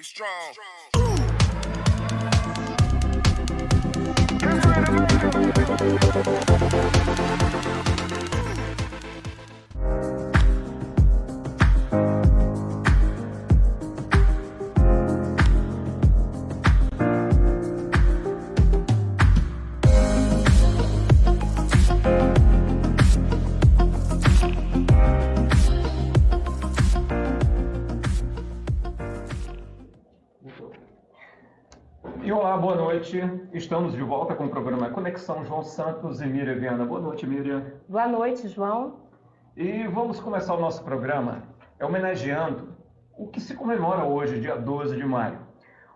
strong. E olá, boa noite. Estamos de volta com o programa Conexão João Santos e Miriam Viana. Boa noite, Miriam. Boa noite, João. E vamos começar o nosso programa homenageando o que se comemora hoje, dia 12 de maio.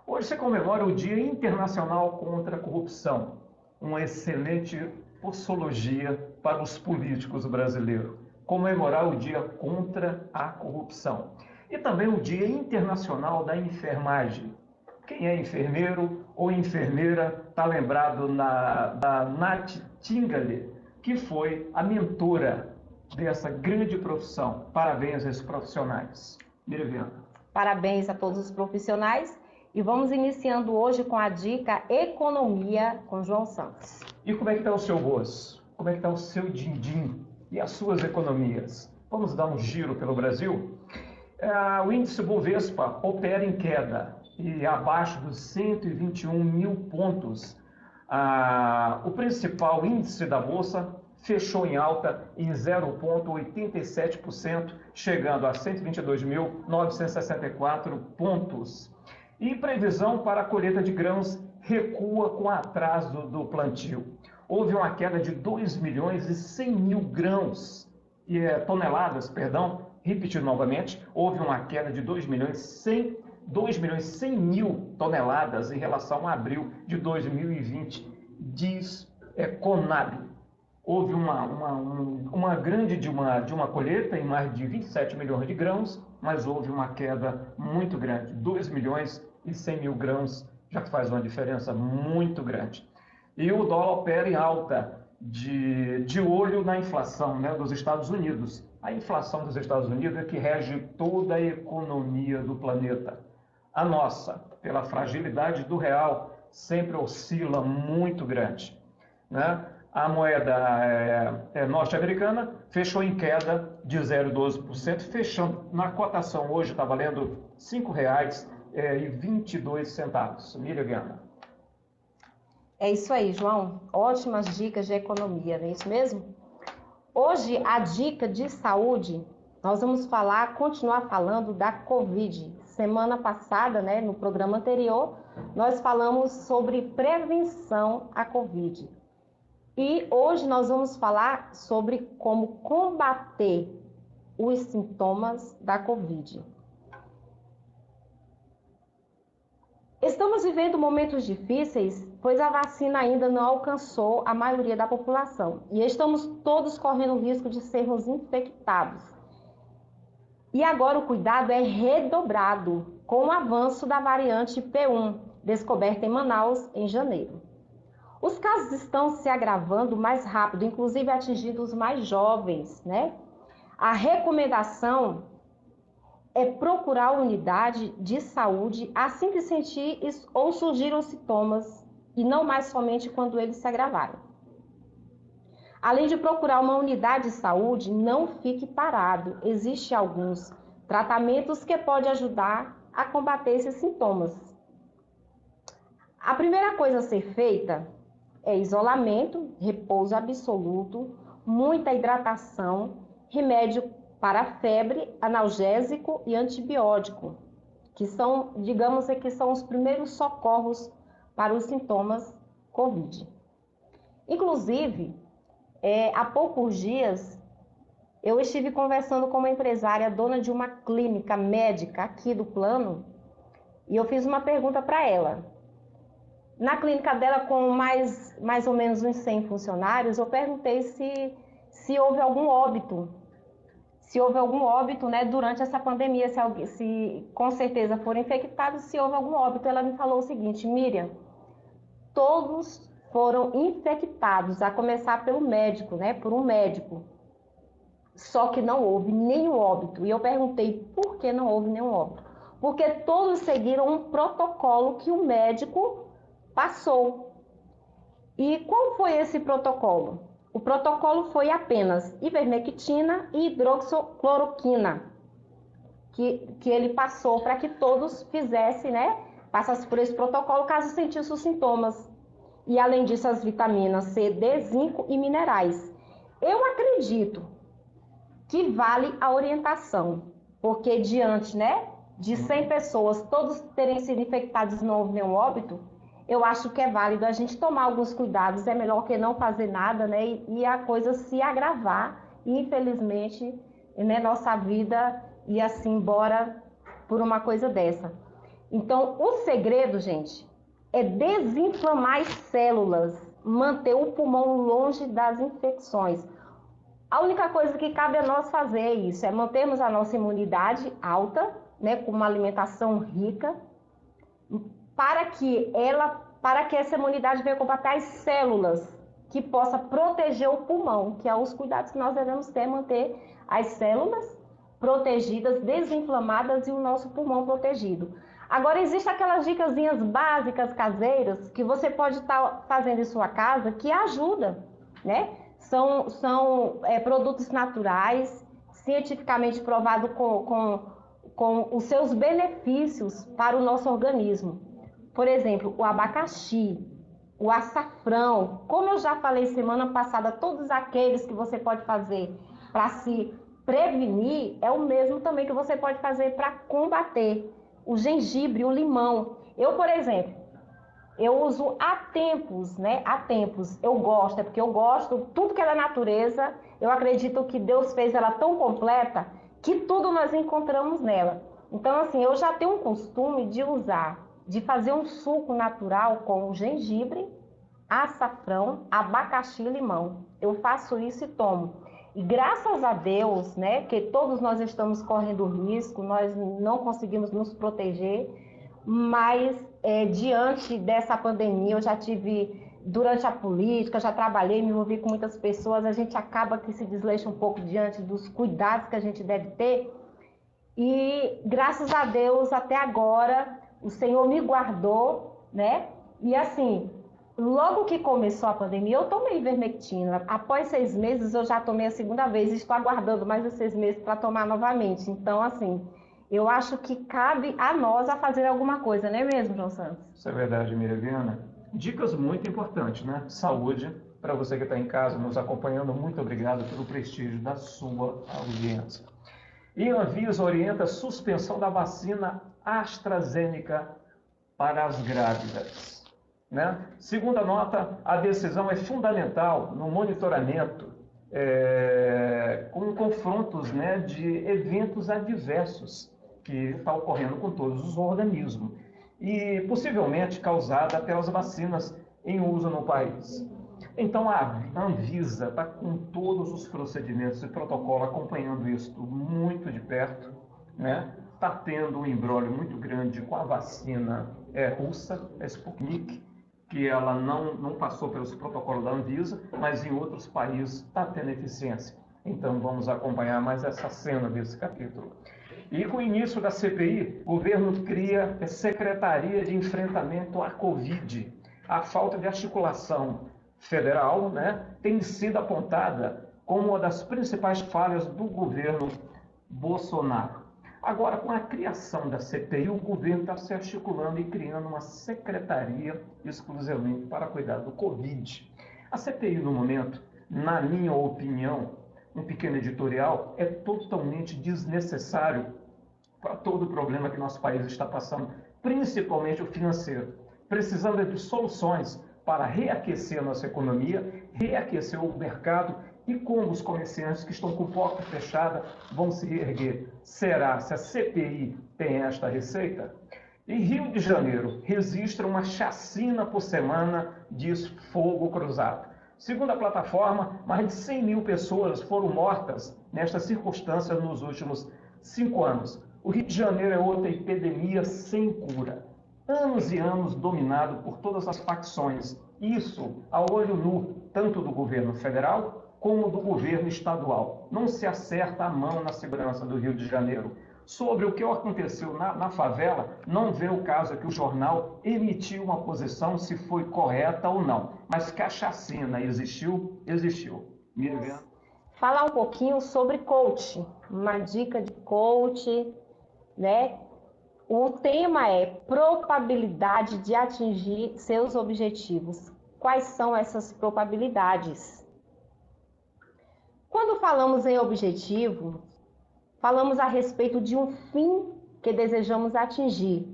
Hoje se comemora o Dia Internacional contra a Corrupção, uma excelente posologia para os políticos brasileiros. Comemorar o Dia contra a Corrupção. E também o Dia Internacional da Enfermagem. Quem é enfermeiro ou enfermeira está lembrado da Nath Tingali, que foi a mentora dessa grande profissão. Parabéns a esses profissionais. Miriam. Parabéns a todos os profissionais. E vamos iniciando hoje com a dica Economia com João Santos. E como é que está o seu gosto? Como é que está o seu din-din e as suas economias? Vamos dar um giro pelo Brasil? O índice Bovespa opera em queda e abaixo dos 121 mil pontos. O principal índice da Bolsa fechou em alta em 0,87%, chegando a 122.964 pontos. E previsão para a colheita de grãos recua com atraso do plantio. Houve uma queda de 2 milhões e 100 mil toneladas, repetindo novamente, houve uma queda de 2 milhões e 100 mil toneladas em relação a abril de 2020, diz Conab. Houve uma grande colheita em mais de 27 milhões de grãos, mas houve uma queda muito grande, 2 milhões e 100 mil grãos, já faz uma diferença muito grande. E o dólar opera em alta, de olho na inflação, né, dos Estados Unidos. A inflação dos Estados Unidos é que rege toda a economia do planeta. A nossa, pela fragilidade do real, sempre oscila muito grande, né? A moeda norte-americana fechou em queda de 0,12%, fechando na cotação hoje, está valendo R$ 5,22. Miriam Viana. É isso aí, João. Ótimas dicas de economia, não é isso mesmo? Hoje, a dica de saúde, nós vamos continuar falando da Covid. Semana passada, né, no programa anterior, nós falamos sobre prevenção à Covid. E hoje nós vamos falar sobre como combater os sintomas da Covid. Estamos vivendo momentos difíceis, pois a vacina ainda não alcançou a maioria da população. E estamos todos correndo o risco de sermos infectados. E agora o cuidado é redobrado com o avanço da variante P1, descoberta em Manaus em janeiro. Os casos estão se agravando mais rápido, inclusive atingindo os mais jovens, né? A recomendação é procurar a unidade de saúde assim que sentir ou surgiram sintomas, e não mais somente quando eles se agravaram. Além de procurar uma unidade de saúde, não fique parado. Existem alguns tratamentos que podem ajudar a combater esses sintomas. A primeira coisa a ser feita é isolamento, repouso absoluto, muita hidratação, remédio para febre, analgésico e antibiótico, que são, que são os primeiros socorros para os sintomas Covid. Inclusive, há poucos dias, eu estive conversando com uma empresária, dona de uma clínica médica aqui do plano, e eu fiz uma pergunta para ela. Na clínica dela, com mais ou menos uns 100 funcionários, eu perguntei se houve algum óbito. Se houve algum óbito, né, durante essa pandemia, se com certeza foram infectados, se houve algum óbito. Ela me falou o seguinte: Miriam, todos foram infectados, a começar pelo médico, né, por um médico. Só que não houve nenhum óbito. E eu perguntei por que não houve nenhum óbito. porque todos seguiram um protocolo que o médico passou. E qual foi esse protocolo? O protocolo foi apenas ivermectina e hidroxicloroquina, que ele passou para que todos fizessem, né? Passassem por esse protocolo caso sentissem os sintomas. E além disso, as vitaminas C, D, zinco e minerais. Eu acredito que vale a orientação, porque diante, né, de 100 pessoas, todos terem sido infectados e não houve nenhum óbito, eu acho que é válido a gente tomar alguns cuidados, é melhor que não fazer nada, né, e a coisa se agravar, e infelizmente, né, nossa vida ir assim embora por uma coisa dessa. Então, o segredo, gente, é desinflamar as células, manter o pulmão longe das infecções. A única coisa que cabe a nós fazer é isso, é mantermos a nossa imunidade alta, né, com uma alimentação rica, para que essa imunidade venha combater as células, que possa proteger o pulmão, que é os cuidados que nós devemos ter, manter as células protegidas, desinflamadas e o nosso pulmão protegido. Agora, existem aquelas dicasinhas básicas, caseiras, que você pode estar fazendo em sua casa, que ajuda, né? São produtos naturais, cientificamente provados com os seus benefícios para o nosso organismo. Por exemplo, o abacaxi, o açafrão, como eu já falei semana passada, todos aqueles que você pode fazer para se prevenir, é o mesmo também que você pode fazer para combater. O gengibre, o limão. Eu, por exemplo, eu uso há tempos, né? Há tempos. Eu gosto, é porque eu gosto, tudo que é da natureza, eu acredito que Deus fez ela tão completa que tudo nós encontramos nela. Então, assim, eu já tenho um costume de fazer um suco natural com gengibre, açafrão, abacaxi e limão. Eu faço isso e tomo. E graças a Deus, né, que todos nós estamos correndo risco, nós não conseguimos nos proteger, mas diante dessa pandemia, eu já tive, durante a política, já trabalhei, me envolvi com muitas pessoas, a gente acaba que se desleixa um pouco diante dos cuidados que a gente deve ter. E graças a Deus, até agora, o Senhor me guardou, né? E assim, logo que começou a pandemia, eu tomei ivermectina. Após 6 meses, eu já tomei a segunda vez. Estou aguardando mais os 6 meses para tomar novamente. Então, assim, eu acho que cabe a nós a fazer alguma coisa, não é mesmo, João Santos? Isso é verdade, Miriviana. Dicas muito importantes, né? Saúde, para você que está em casa nos acompanhando, muito obrigado pelo prestígio da sua audiência. E a Anvisa orienta a suspensão da vacina AstraZeneca para as grávidas. Né? Segundo a nota, a decisão é fundamental no monitoramento com confrontos, né, de eventos adversos que está ocorrendo com todos os organismos e possivelmente causada pelas vacinas em uso no país. Então a Anvisa está com todos os procedimentos e protocolo acompanhando isso muito de perto, né? Está tendo um imbróglio muito grande com a vacina russa, a Sputnik, que ela não passou pelos protocolos da Anvisa, mas em outros países está tendo eficiência. Então vamos acompanhar mais essa cena desse capítulo. E com o início da CPI, o governo cria a Secretaria de Enfrentamento à Covid. A falta de articulação federal, né, tem sido apontada como uma das principais falhas do governo Bolsonaro. Agora, com a criação da CPI, o governo está se articulando e criando uma secretaria exclusivamente para cuidar do Covid. A CPI, no momento, na minha opinião, um pequeno editorial, é totalmente desnecessário para todo o problema que nosso país está passando, principalmente o financeiro. Precisando de soluções para reaquecer a nossa economia, reaquecer o mercado e como os comerciantes que estão com porta fechada vão se reerguer. Será se a CPI tem esta receita? Em Rio de Janeiro, registra uma chacina por semana, diz Fogo Cruzado. Segundo a plataforma, mais de 100 mil pessoas foram mortas nestas circunstâncias nos últimos 5 anos. O Rio de Janeiro é outra epidemia sem cura. Anos e anos dominado por todas as facções. Isso a olho nu, tanto do governo federal como do governo estadual. Não se acerta a mão na segurança do Rio de Janeiro. sobre o que aconteceu na favela, não vê o caso que o jornal emitiu uma posição se foi correta ou não. Mas que a chacina existiu, existiu. Miriam? Falar um pouquinho sobre coach, uma dica de coach, né? O tema é probabilidade de atingir seus objetivos. Quais são essas probabilidades? Quando falamos em objetivo, falamos a respeito de um fim que desejamos atingir,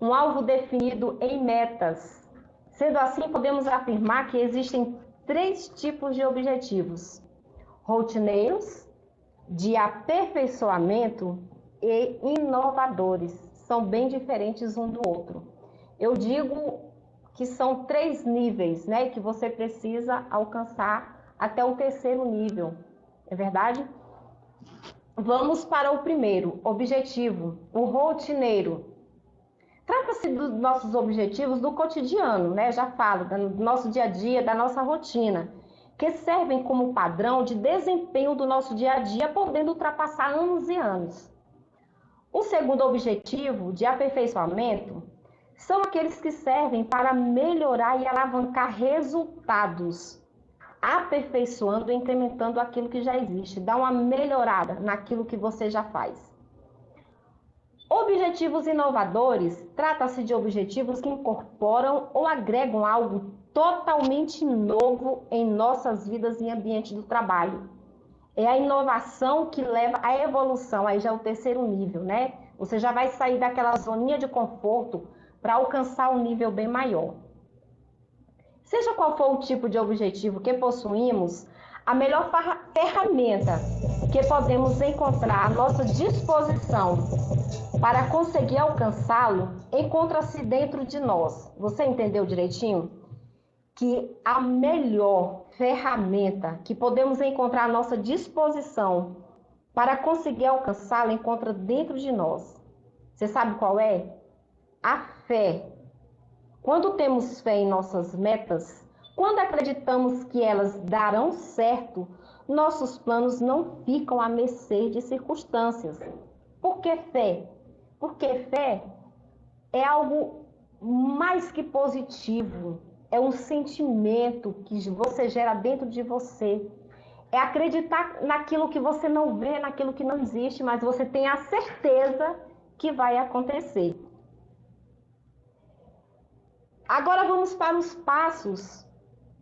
um alvo definido em metas. Sendo assim, podemos afirmar que existem 3 tipos de objetivos: rotineiros, de aperfeiçoamento e inovadores. São bem diferentes um do outro. Eu digo que são 3 níveis, né, que você precisa alcançar até o 3º nível. É verdade? Vamos para o primeiro objetivo, o rotineiro. Trata-se dos nossos objetivos do cotidiano, né? Já falo, do nosso dia a dia, da nossa rotina, que servem como padrão de desempenho do nosso dia a dia, podendo ultrapassar anos e anos. O segundo objetivo, de aperfeiçoamento, são aqueles que servem para melhorar e alavancar resultados, aperfeiçoando e incrementando aquilo que já existe, dá uma melhorada naquilo que você já faz. Objetivos inovadores, trata-se de objetivos que incorporam ou agregam algo totalmente novo em nossas vidas e ambiente do trabalho. É a inovação que leva à evolução, aí já é o 3º nível, né? Você já vai sair daquela zoninha de conforto para alcançar um nível bem maior. Seja qual for o tipo de objetivo que possuímos, a melhor ferramenta que podemos encontrar à nossa disposição para conseguir alcançá-lo encontra-se dentro de nós. Você entendeu direitinho? Que a melhor ferramenta que podemos encontrar à nossa disposição para conseguir alcançá-lo encontra dentro de nós. Você sabe qual é? A fé. Quando temos fé em nossas metas, quando acreditamos que elas darão certo, nossos planos não ficam à mercê de circunstâncias. Por que fé? Porque fé é algo mais que positivo, é um sentimento que você gera dentro de você. É acreditar naquilo que você não vê, naquilo que não existe, mas você tem a certeza que vai acontecer. Agora vamos para os passos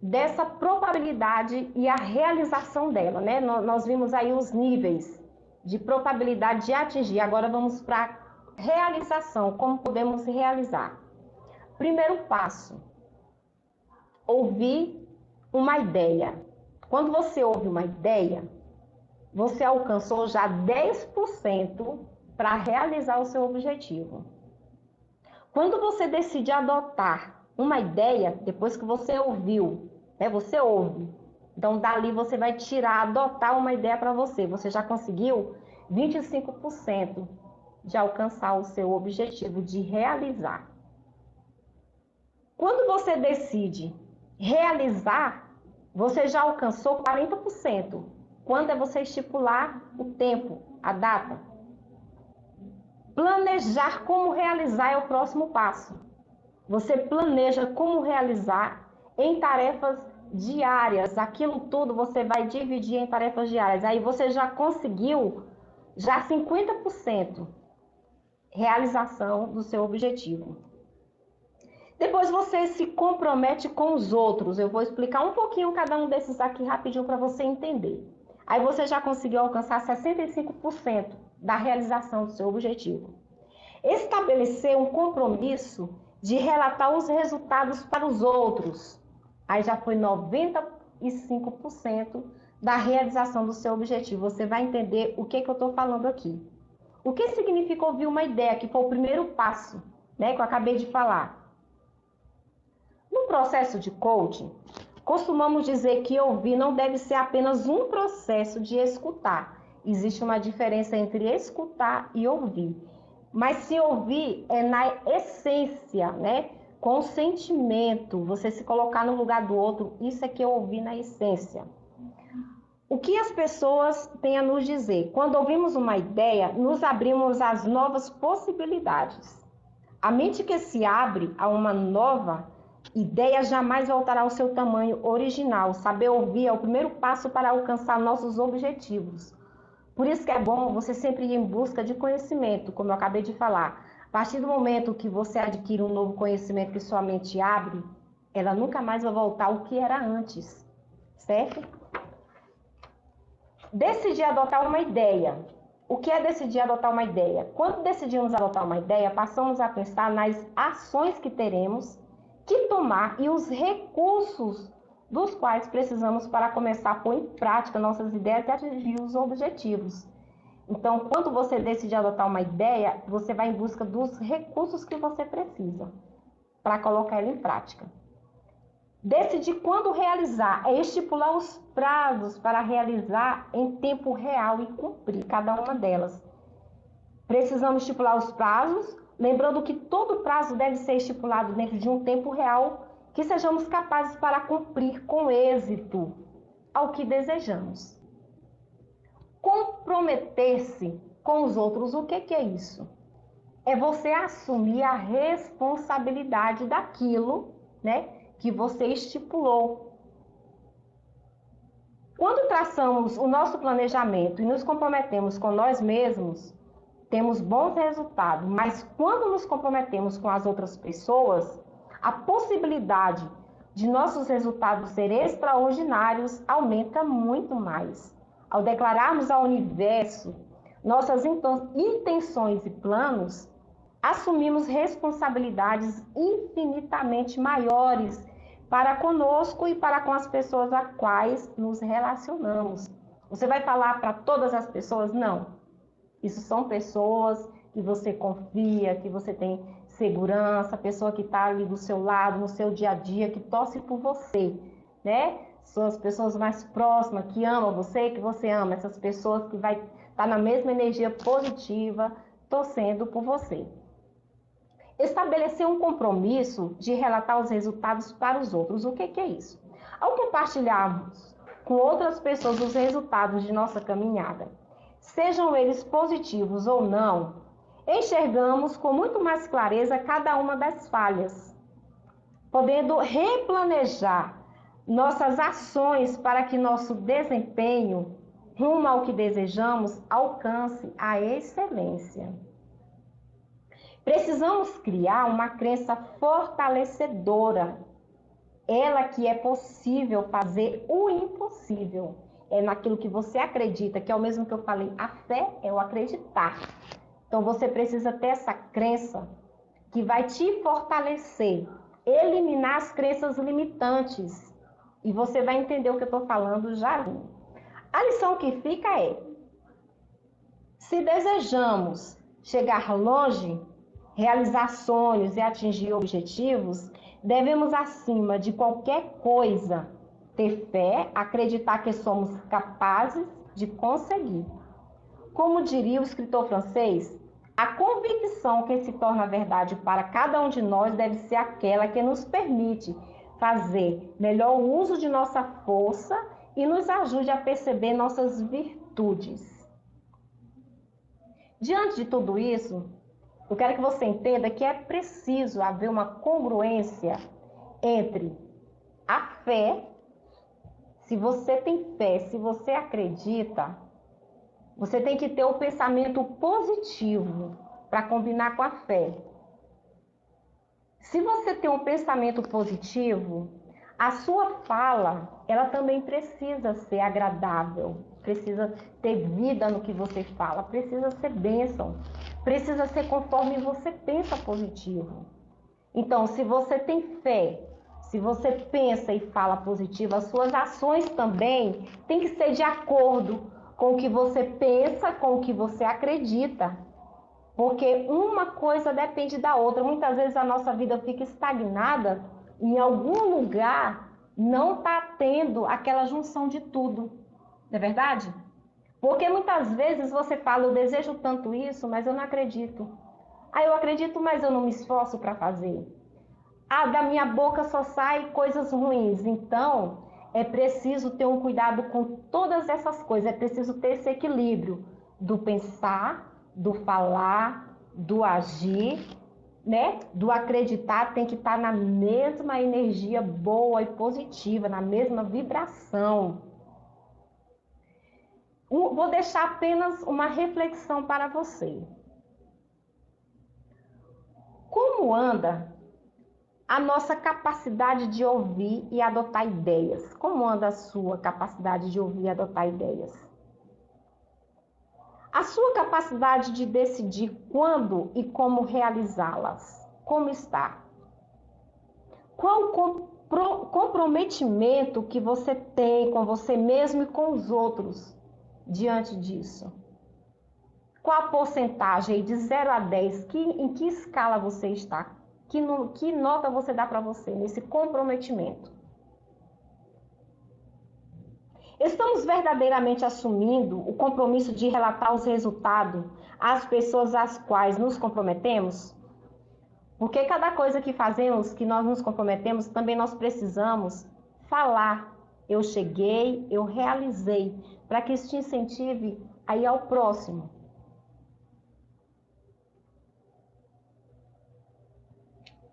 dessa probabilidade e a realização dela, né? Nós vimos aí os níveis de probabilidade de atingir. Agora vamos para a realização, como podemos realizar. Primeiro passo, ouvir uma ideia. Quando você ouve uma ideia, você alcançou já 10% para realizar o seu objetivo. Quando você decide adotar uma ideia, depois que você ouviu, né, você ouve, então dali você vai tirar, adotar uma ideia para você. Você já conseguiu 25% de alcançar o seu objetivo, de realizar. Quando você decide realizar, você já alcançou 40%. Quando é você estipular o tempo, a data. Planejar como realizar é o próximo passo. Você planeja como realizar em tarefas diárias. Aquilo tudo você vai dividir em tarefas diárias. Aí você já conseguiu já 50% realização do seu objetivo. Depois você se compromete com os outros. Eu vou explicar um pouquinho cada um desses aqui rapidinho para você entender. Aí você já conseguiu alcançar 65% da realização do seu objetivo. Estabelecer um compromisso de relatar os resultados para os outros. Aí já foi 95% da realização do seu objetivo. Você vai entender o que eu estou falando aqui. O que significa ouvir uma ideia, que foi o primeiro passo, né, que eu acabei de falar. No processo de coaching, costumamos dizer que ouvir não deve ser apenas um processo de escutar. Existe uma diferença entre escutar e ouvir. Mas se ouvir é na essência, né? Com sentimento, você se colocar no lugar do outro, isso é que é ouvir na essência. O que as pessoas têm a nos dizer? Quando ouvimos uma ideia, nos abrimos às novas possibilidades. A mente que se abre a uma nova ideia jamais voltará ao seu tamanho original. Saber ouvir é o primeiro passo para alcançar nossos objetivos. Por isso que é bom você sempre ir em busca de conhecimento, como eu acabei de falar. A partir do momento que você adquire um novo conhecimento que sua mente abre, ela nunca mais vai voltar ao que era antes, certo? Decidir adotar uma ideia. O que é decidir adotar uma ideia? Quando decidimos adotar uma ideia, passamos a pensar nas ações que teremos que tomar e os recursos dos quais precisamos para começar a pôr em prática nossas ideias e atingir os objetivos. Então, quando você decide adotar uma ideia, você vai em busca dos recursos que você precisa para colocar ela em prática. Decidir quando realizar é estipular os prazos para realizar em tempo real e cumprir cada uma delas. Precisamos estipular os prazos, lembrando que todo prazo deve ser estipulado dentro de um tempo real que sejamos capazes para cumprir com êxito ao que desejamos. Comprometer-se com os outros, o que é isso? É você assumir a responsabilidade daquilo, né, que você estipulou. Quando traçamos o nosso planejamento e nos comprometemos com nós mesmos, temos bons resultados, mas quando nos comprometemos com as outras pessoas, a possibilidade de nossos resultados serem extraordinários aumenta muito mais. Ao declararmos ao universo nossas intenções e planos, assumimos responsabilidades infinitamente maiores para conosco e para com as pessoas a quais nos relacionamos. Você vai falar para todas as pessoas? Não. Isso são pessoas que você confia, que você tem segurança, pessoa que está ali do seu lado, no seu dia a dia, que torce por você, né? São as pessoas mais próximas, que amam você, que você ama. Essas pessoas que vai estar na mesma energia positiva, torcendo por você. Estabelecer um compromisso de relatar os resultados para os outros. O que é isso? Ao compartilharmos com outras pessoas os resultados de nossa caminhada, sejam eles positivos ou não, enxergamos com muito mais clareza cada uma das falhas, podendo replanejar nossas ações para que nosso desempenho rumo ao que desejamos alcance a excelência. Precisamos criar uma crença fortalecedora, ela que é possível fazer o impossível. É naquilo que você acredita, que é o mesmo que eu falei, a fé é o acreditar. Então você precisa ter essa crença que vai te fortalecer, eliminar as crenças limitantes. E você vai entender o que eu estou falando já. A lição que fica é: se desejamos chegar longe, realizar sonhos e atingir objetivos, devemos, acima de qualquer coisa, ter fé, acreditar que somos capazes de conseguir. Como diria o escritor francês, a convicção que se torna verdade para cada um de nós deve ser aquela que nos permite fazer melhor uso de nossa força e nos ajude a perceber nossas virtudes. Diante de tudo isso, eu quero que você entenda que é preciso haver uma congruência entre a fé. Se você tem fé, se você acredita, você tem que ter o pensamento positivo para combinar com a fé. Se você tem um pensamento positivo, a sua fala, ela também precisa ser agradável, precisa ter vida no que você fala, precisa ser bênção, precisa ser conforme você pensa positivo. Então, se você tem fé, se você pensa e fala positivo, as suas ações também têm que ser de acordo com o que você pensa, com o que você acredita. Porque uma coisa depende da outra. Muitas vezes a nossa vida fica estagnada, em algum lugar não está tendo aquela junção de tudo. Não é verdade? Porque muitas vezes você fala, eu desejo tanto isso, mas eu não acredito. Eu acredito, mas eu não me esforço para fazer. Da minha boca só sai coisas ruins. Então, É preciso ter um cuidado com todas essas coisas, é preciso ter esse equilíbrio do pensar, do falar, do agir, né? Do acreditar, tem que estar na mesma energia boa e positiva, na mesma vibração. Vou deixar apenas uma reflexão para você. Como anda a nossa capacidade de ouvir e adotar ideias? Como anda a sua capacidade de ouvir e adotar ideias? A sua capacidade de decidir quando e como realizá-las? Como está? Qual o comprometimento que você tem com você mesmo e com os outros diante disso? Qual a porcentagem aí de 0 a 10? Em que escala você está? Que nota você dá para você nesse comprometimento? Estamos verdadeiramente assumindo o compromisso de relatar os resultados às pessoas às quais nos comprometemos? Porque cada coisa que fazemos, que nós nos comprometemos, também nós precisamos falar. Eu cheguei, eu realizei, para que isso te incentive a ir ao próximo.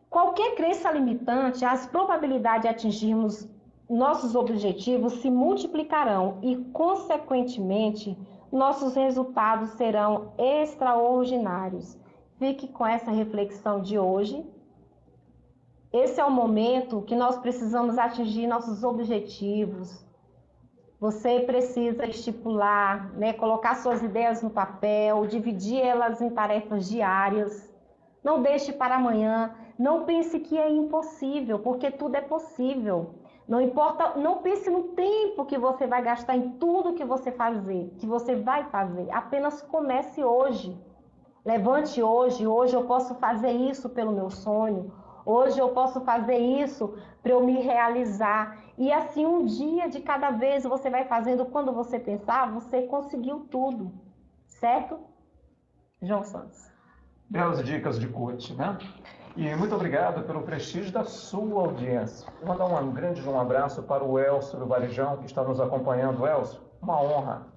Qualquer crença limitante, as probabilidades de atingirmos nossos objetivos se multiplicarão e, consequentemente, nossos resultados serão extraordinários. Fique com essa reflexão de hoje. Esse é o momento que nós precisamos atingir nossos objetivos. Você precisa estipular, né, colocar suas ideias no papel, dividir elas em tarefas diárias. Não deixe para amanhã. Não pense que é impossível, porque tudo é possível. Não importa, não pense no tempo que você vai gastar em tudo que você vai fazer. Apenas comece hoje. Levante hoje. Hoje eu posso fazer isso pelo meu sonho. Hoje eu posso fazer isso para eu me realizar. E assim, um dia de cada vez você vai fazendo. Quando você pensar, você conseguiu tudo. Certo? João Santos. Belas dicas de coach, né? E muito obrigado pelo prestígio da sua audiência. Vou mandar um grande abraço para o Elcio do Varejão, que está nos acompanhando. Elcio, uma honra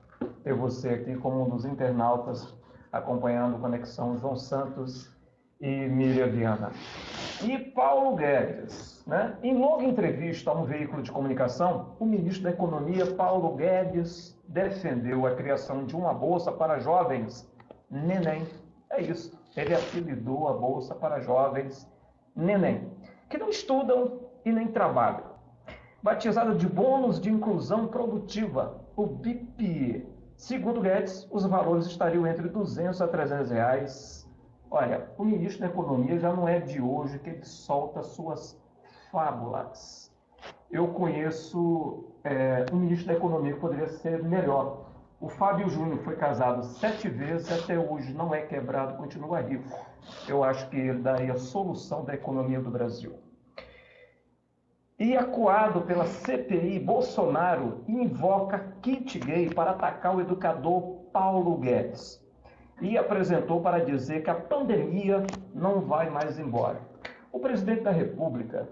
ter você aqui como um dos internautas acompanhando Conexão João Santos e Miriam Viana. E Paulo Guedes, né? Em longa entrevista a um veículo de comunicação, o ministro da Economia, Paulo Guedes, defendeu a criação de uma bolsa para jovens neném. É isso. Ele apelidou a Bolsa para Jovens Neném, que não estudam e nem trabalham. Batizada de Bônus de Inclusão Produtiva, o BIPI. Segundo Guedes, os valores estariam entre R$200 a R$300. Olha, o ministro da Economia já não é de hoje que ele solta suas fábulas. Eu conheço um ministro da Economia que poderia ser melhor. O Fábio Júnior foi casado 7 vezes e até hoje não é quebrado, continua rico. Eu acho que ele daria a solução da economia do Brasil. E acuado pela CPI, Bolsonaro invoca kit gay para atacar o educador Paulo Guedes. E apresentou para dizer que a pandemia não vai mais embora. O presidente da República,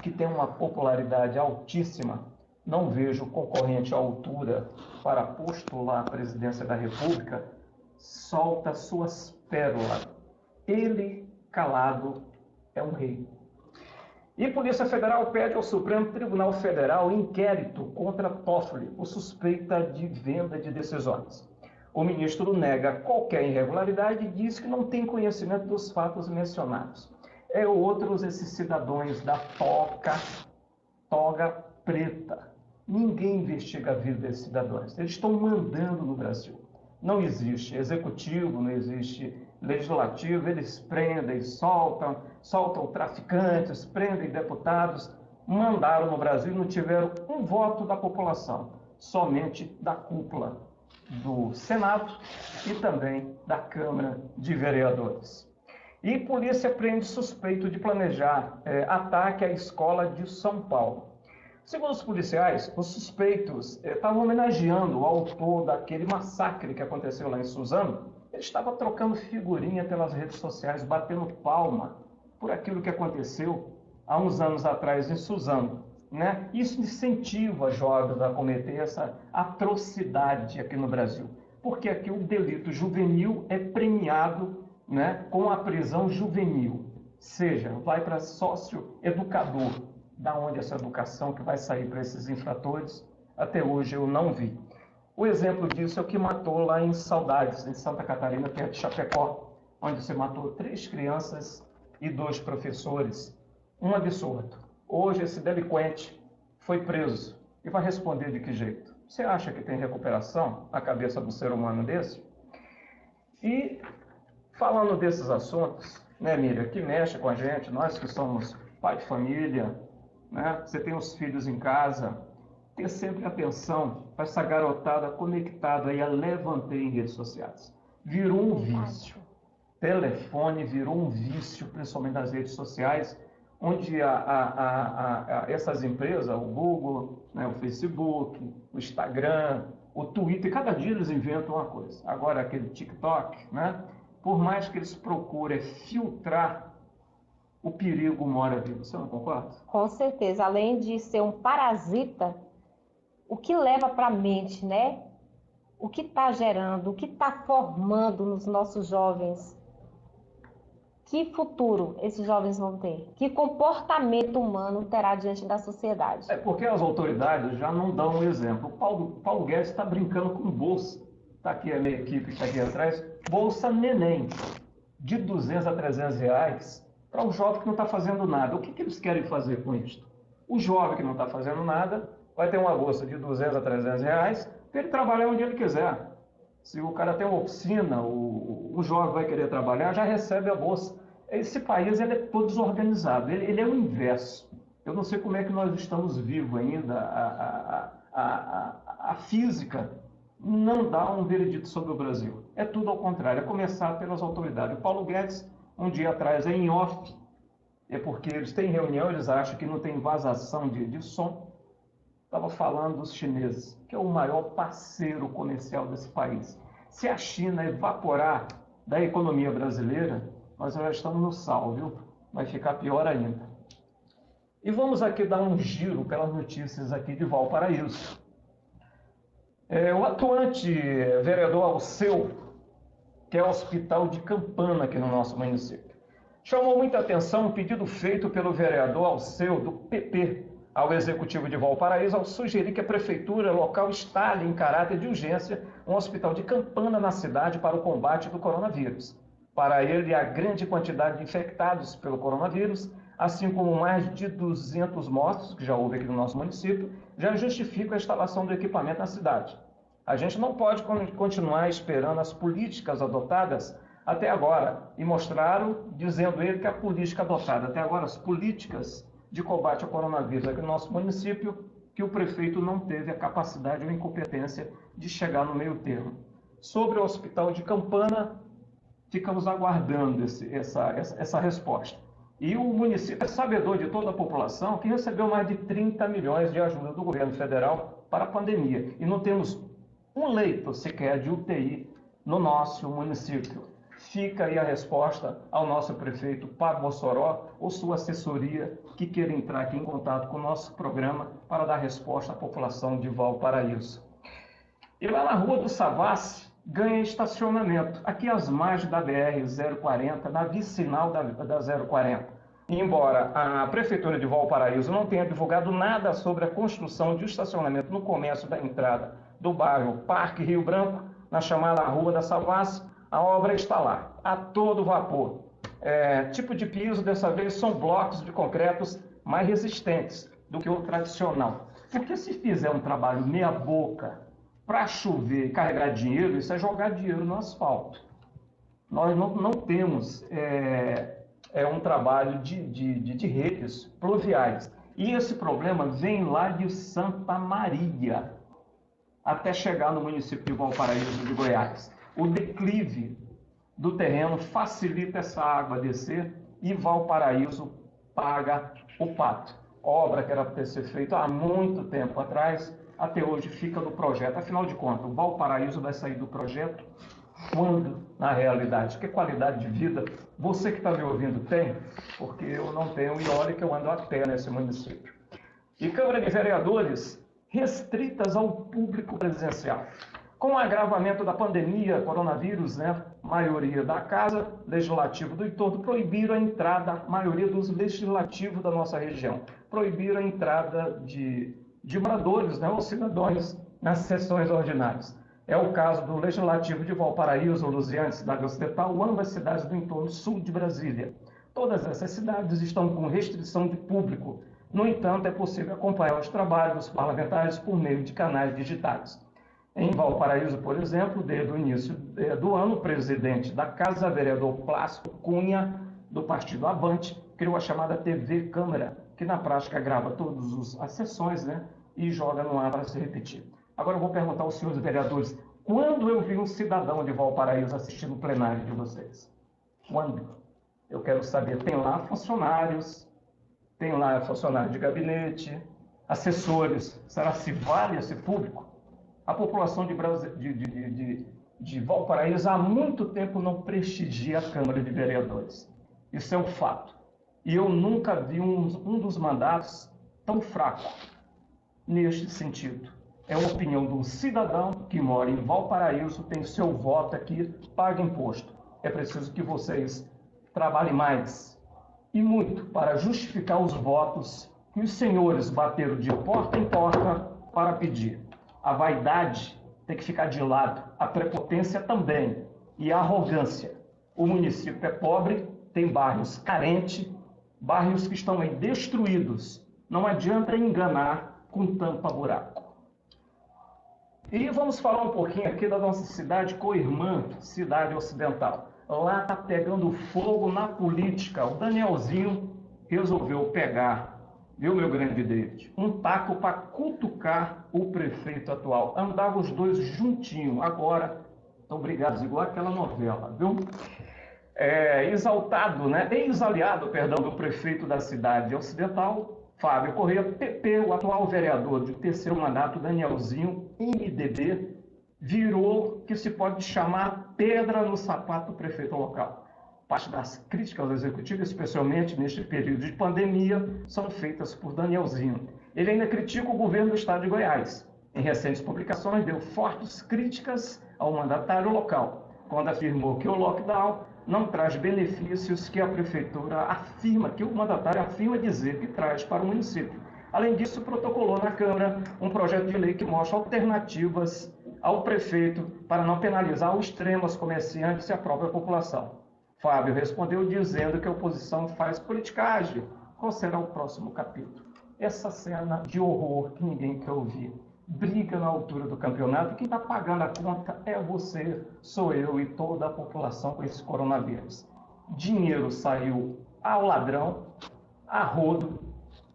que tem uma popularidade altíssima, não vejo concorrente à altura para postular a presidência da República, solta suas pérolas. Ele, calado, é um rei. E a Polícia Federal pede ao Supremo Tribunal Federal inquérito contra Toffoli, por suspeita de venda de decisões. O ministro nega qualquer irregularidade e diz que não tem conhecimento dos fatos mencionados. Outros esses cidadãos da toga preta. Ninguém investiga a vida desses cidadãos. Eles estão mandando no Brasil. Não existe executivo, não existe legislativo. Eles prendem, soltam traficantes, prendem deputados. Mandaram no Brasil e não tiveram um voto da população. Somente da cúpula do Senado e também da Câmara de Vereadores. E polícia prende suspeito de planejar ataque à escola de São Paulo. Segundo os policiais, os suspeitos estavam homenageando o autor daquele massacre que aconteceu lá em Suzano. Ele estava trocando figurinha pelas redes sociais, batendo palma por aquilo que aconteceu há uns anos atrás em Suzano. né? Isso incentiva jovens a cometer essa atrocidade aqui no Brasil, porque aqui o delito juvenil é premiado, né, com a prisão juvenil, seja, vai para sócio-educador. Da onde essa educação que vai sair para esses infratores, até hoje eu não vi. O exemplo disso é o que matou lá em Saudades, em Santa Catarina, perto de Chapecó, onde se matou 3 crianças e 2 professores. Um absurdo. Hoje esse delinquente foi preso e vai responder de que jeito? Você acha que tem recuperação na cabeça do ser humano desse? E falando desses assuntos, né, Miriam, que mexe com a gente, nós que somos pai de família, né, você tem os filhos em casa, ter sempre atenção para essa garotada conectada aí a levantei em redes sociais. Virou um vício. Telefone virou um vício, principalmente nas redes sociais, onde essas empresas, o Google, né, o Facebook, o Instagram, o Twitter, cada dia eles inventam uma coisa. Agora aquele TikTok, né, por mais que eles procurem filtrar, o perigo mora vivo. Você não concorda? Com certeza. Além de ser um parasita, o que leva para a mente, né? O que está gerando, o que está formando nos nossos jovens? Que futuro esses jovens vão ter? Que comportamento humano terá diante da sociedade? É porque as autoridades já não dão um exemplo. O Paulo Guedes está brincando com bolsa. Está aqui a minha equipe que está aqui atrás. Bolsa neném, de 200 a 300 reais, para um jovem que não está fazendo nada. O que eles querem fazer com isto? O jovem que não está fazendo nada vai ter uma bolsa de 200 a 300 reais para ele trabalhar onde ele quiser. Se o cara tem uma oficina, o jovem vai querer trabalhar, já recebe a bolsa. Esse país ele é todo desorganizado, ele é o inverso. Eu não sei como é que nós estamos vivos ainda. A física não dá um veredito sobre o Brasil. É tudo ao contrário, é começar pelas autoridades. O Paulo Guedes, um dia atrás, em off, é porque eles têm reunião, eles acham que não tem vazação de som. Estava falando dos chineses, que é o maior parceiro comercial desse país. Se a China evaporar da economia brasileira, nós já estamos no sal, viu? Vai ficar pior ainda. E vamos aqui dar um giro pelas notícias aqui de Valparaíso. O atuante vereador Alceu, que é o hospital de Campana aqui no nosso município, chamou muita atenção um pedido feito pelo vereador Alceu, do PP, ao Executivo de Valparaíso, ao sugerir que a prefeitura local instale em caráter de urgência um hospital de Campana na cidade para o combate do coronavírus. Para ele, a grande quantidade de infectados pelo coronavírus, assim como mais de 200 mortos, que já houve aqui no nosso município, já justificam a instalação do equipamento na cidade. A gente não pode continuar esperando as políticas adotadas até agora, e mostraram, dizendo ele que a política adotada até agora, as políticas de combate ao coronavírus aqui no nosso município, que o prefeito não teve a capacidade ou incompetência de chegar no meio termo. Sobre o hospital de Campana, ficamos aguardando essa resposta. E o município é sabedor de toda a população que recebeu mais de 30 milhões de ajuda do governo federal para a pandemia. E não temos um leito sequer de UTI no nosso município. Fica aí a resposta ao nosso prefeito Pablo Mossoró ou sua assessoria que queira entrar aqui em contato com o nosso programa para dar resposta à população de Valparaíso. E lá na Rua do Savassi, ganha estacionamento, aqui às margens da BR-040, na vicinal da 040. E embora a Prefeitura de Valparaíso não tenha divulgado nada sobre a construção de estacionamento no comércio da entrada do bairro Parque Rio Branco, na chamada Rua da Savassi, a obra está lá, a todo vapor. Tipo de piso, dessa vez, são blocos de concretos mais resistentes do que o tradicional. Porque se fizer um trabalho meia boca, para chover e carregar dinheiro, isso é jogar dinheiro no asfalto. Nós não temos um trabalho de redes pluviais. E esse problema vem lá de Santa Maria, até chegar no município de Valparaíso de Goiás. O declive do terreno facilita essa água descer e Valparaíso paga o pato. Obra que era para ter sido feita há muito tempo atrás, até hoje fica no projeto. Afinal de contas, o Valparaíso vai sair do projeto quando, na realidade? Que qualidade de vida você que está me ouvindo tem? Porque eu não tenho, e olha que eu ando a pé nesse município. e Câmara de Vereadores restritas ao público presencial. Com o agravamento da pandemia, coronavírus, maioria da Casa Legislativa do entorno proibiram a entrada, a maioria dos legislativos da nossa região, proibiram a entrada de moradores, ou cidadãos nas sessões ordinárias. É o caso do Legislativo de Valparaíso, Lusiânia, Cidade Ocidental, ambas cidades do entorno sul de Brasília. Todas essas cidades estão com restrição de público. No entanto, é possível acompanhar os trabalhos dos parlamentares por meio de canais digitais. Em Valparaíso, por exemplo, desde o início do ano, o presidente da Casa, vereador Plácido Cunha, do Partido Avante, criou a chamada TV Câmara, que na prática grava todas as sessões e joga no ar para se repetir. Agora eu vou perguntar aos senhores vereadores, quando eu vi um cidadão de Valparaíso assistindo o plenário de vocês? Quando? Eu quero saber, tem lá funcionários, tem lá funcionário de gabinete, assessores, será se vale esse público? A população de Valparaíso há muito tempo não prestigia a Câmara de Vereadores. Isso é um fato. E eu nunca vi um dos mandatos tão fraco neste sentido. É a opinião do cidadão que mora em Valparaíso, tem seu voto aqui, paga imposto. É preciso que vocês trabalhem mais e muito para justificar os votos que os senhores bateram de porta em porta para pedir. A vaidade tem que ficar de lado, a prepotência também e a arrogância. O município é pobre, tem bairros carentes, bairros que estão aí destruídos. Não adianta enganar com tampa-buraco. E vamos falar um pouquinho aqui da nossa cidade co-irmã, Cidade Ocidental. Lá está pegando fogo na política. O Danielzinho resolveu pegar, viu, meu grande David, um taco para cutucar o prefeito atual. Andavam os dois juntinhos. Agora estão brigados, igual aquela novela, viu? Ex-aliado do prefeito da Cidade Ocidental, Fábio Corrêa, PP, o atual vereador de terceiro mandato, Danielzinho, MDB, virou que se pode chamar pedra no sapato do prefeito local. Parte das críticas ao executivo, especialmente neste período de pandemia, são feitas por Danielzinho. Ele ainda critica o governo do estado de Goiás. Em recentes publicações, deu fortes críticas ao mandatário local, quando afirmou que o lockdown não traz benefícios que a prefeitura afirma, que o mandatário afirma dizer que traz para o município. Além disso, protocolou na Câmara um projeto de lei que mostra alternativas ao prefeito para não penalizar ao extremo os comerciantes e a própria população. Fábio respondeu dizendo que a oposição faz politicagem. Qual será o próximo capítulo? Essa cena de horror que ninguém quer ouvir. Briga na altura do campeonato, quem está pagando a conta é você, sou eu e toda a população com esse coronavírus. Dinheiro saiu ao ladrão, a rodo,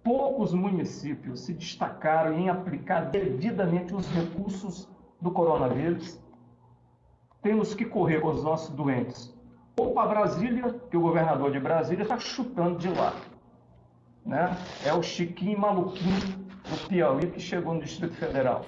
poucos municípios se destacaram em aplicar devidamente os recursos do coronavírus. Temos que correr com os nossos doentes. Ou para Brasília, que o governador de Brasília está chutando de lá. É o Chiquinho Maluquinho do Piauí que chegou no Distrito Federal.